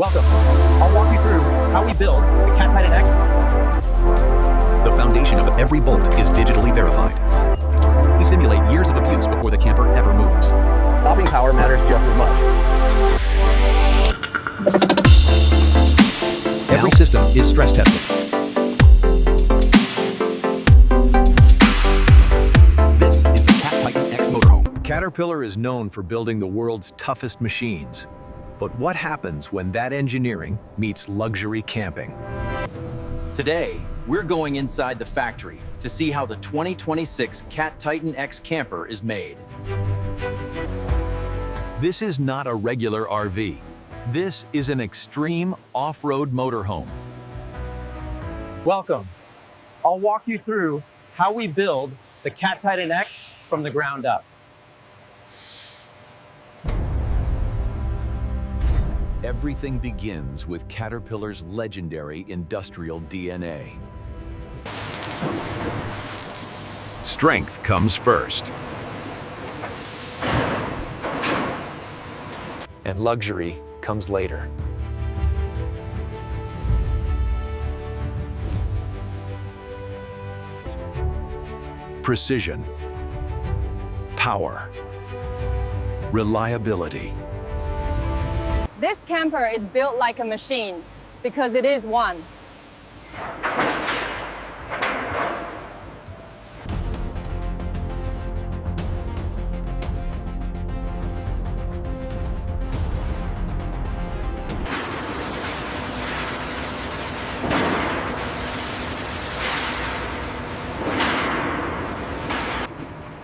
Welcome. I'll walk you through how we build the CatTitan X. The foundation of every bolt is digitally verified. We simulate years of abuse before the camper ever moves. Stopping power matters just as much. Every system is stress tested. This is the CatTitan X Motorhome. Caterpillar is known for building the world's toughest machines. But what happens when that engineering meets luxury camping? Today, we're going inside the factory to see how the 2026 CatTitan X Camper is made. This is not a regular RV. This is an extreme off-road motorhome. Welcome. I'll walk you through how we build the CatTitan X from the ground up. Everything begins with Caterpillar's legendary industrial DNA. Strength comes first. And luxury comes later. Precision, power, reliability. This camper is built like a machine because it is one.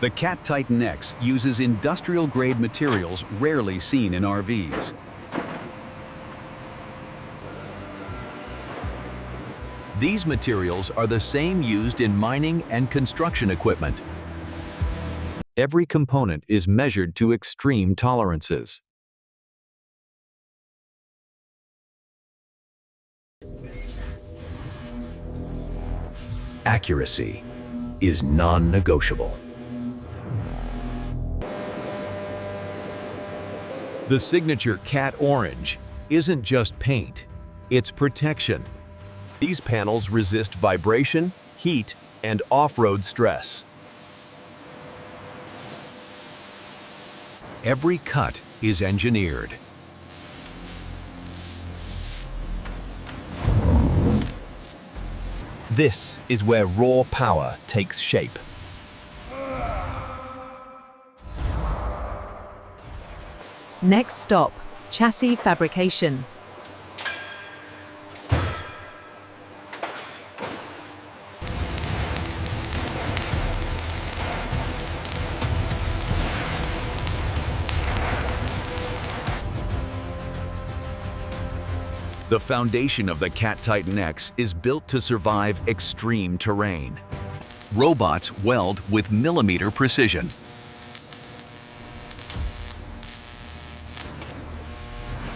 The CatTitan X uses industrial-grade materials rarely seen in RVs. These materials are the same used in mining and construction equipment. Every component is measured to extreme tolerances. Accuracy is non-negotiable. The signature Cat Orange isn't just paint, it's protection. These panels resist vibration, heat, and off-road stress. Every cut is engineered. This is where raw power takes shape. Next stop, chassis fabrication. The foundation of the CatTitan X is built to survive extreme terrain. Robots weld with millimeter precision.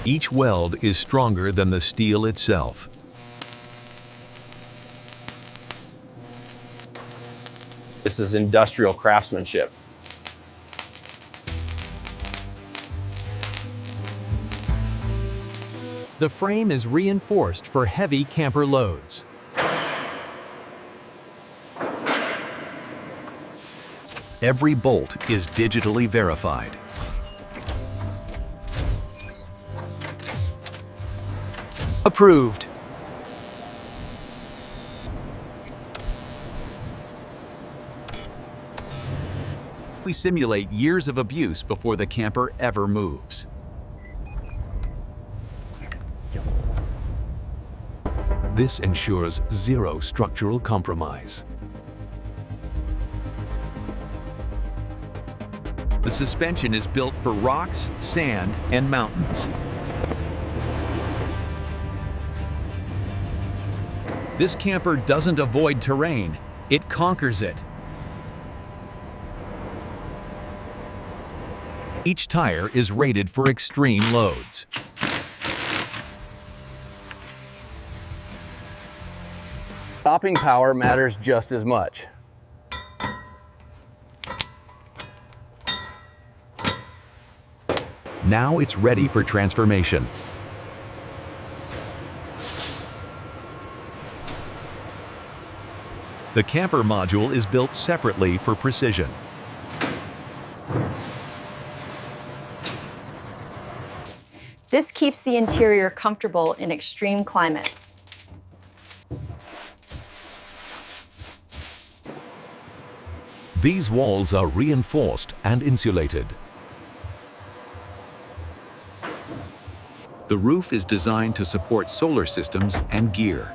Each weld is stronger than the steel itself. This is industrial craftsmanship. The frame is reinforced for heavy camper loads. Every bolt is digitally verified. Approved. We simulate years of abuse before the camper ever moves. This ensures zero structural compromise. The suspension is built for rocks, sand, and mountains. This camper doesn't avoid terrain, it conquers it. Each tire is rated for extreme loads. Stopping power matters just as much. Now it's ready for transformation. The camper module is built separately for precision. This keeps the interior comfortable in extreme climates. These walls are reinforced and insulated. The roof is designed to support solar systems and gear.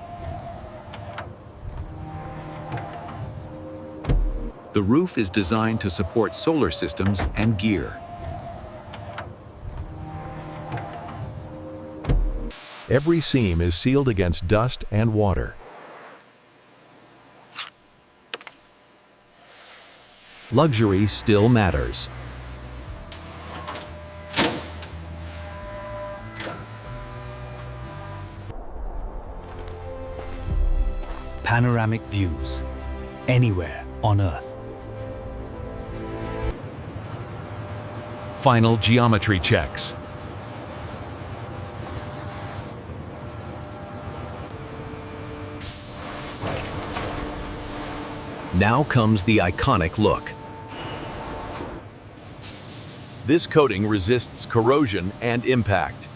The roof is designed to support solar systems and gear. Every seam is sealed against dust and water. Luxury still matters. Panoramic views anywhere on Earth. Final geometry checks. Now comes the iconic look. This coating resists corrosion and impact.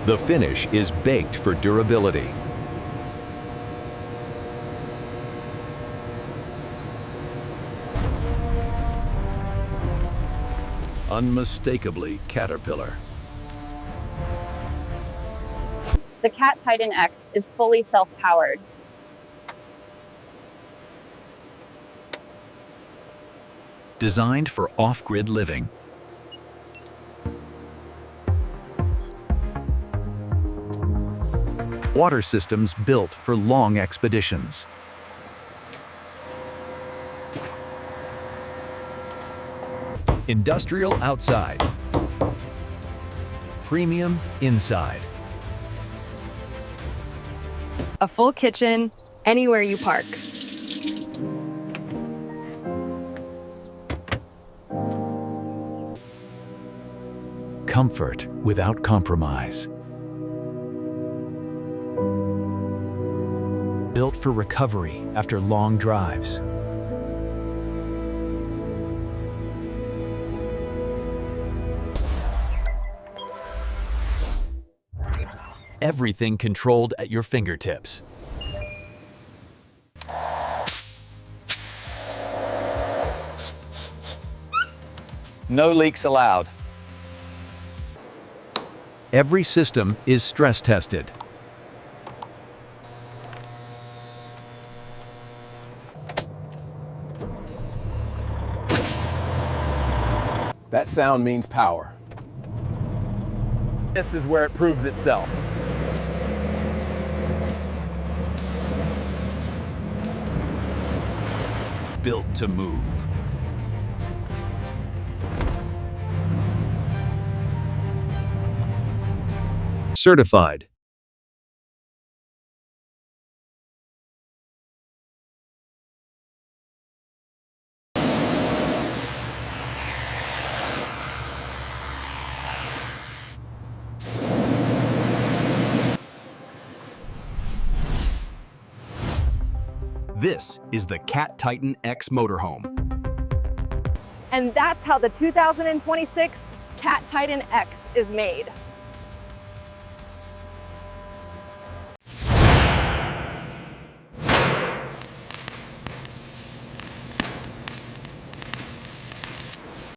The finish is baked for durability. Unmistakably Caterpillar. The CatTitan X is fully self-powered. Designed for off-grid living. Water systems built for long expeditions. Industrial outside. Premium inside. A full kitchen, anywhere you park. Comfort without compromise. Built for recovery after long drives. Everything controlled at your fingertips. No leaks allowed. Every system is stress tested. That sound means power. This is where it proves itself. Built to move. Certified. This is the CatTitan X Motorhome. And that's how the 2026 CatTitan X is made.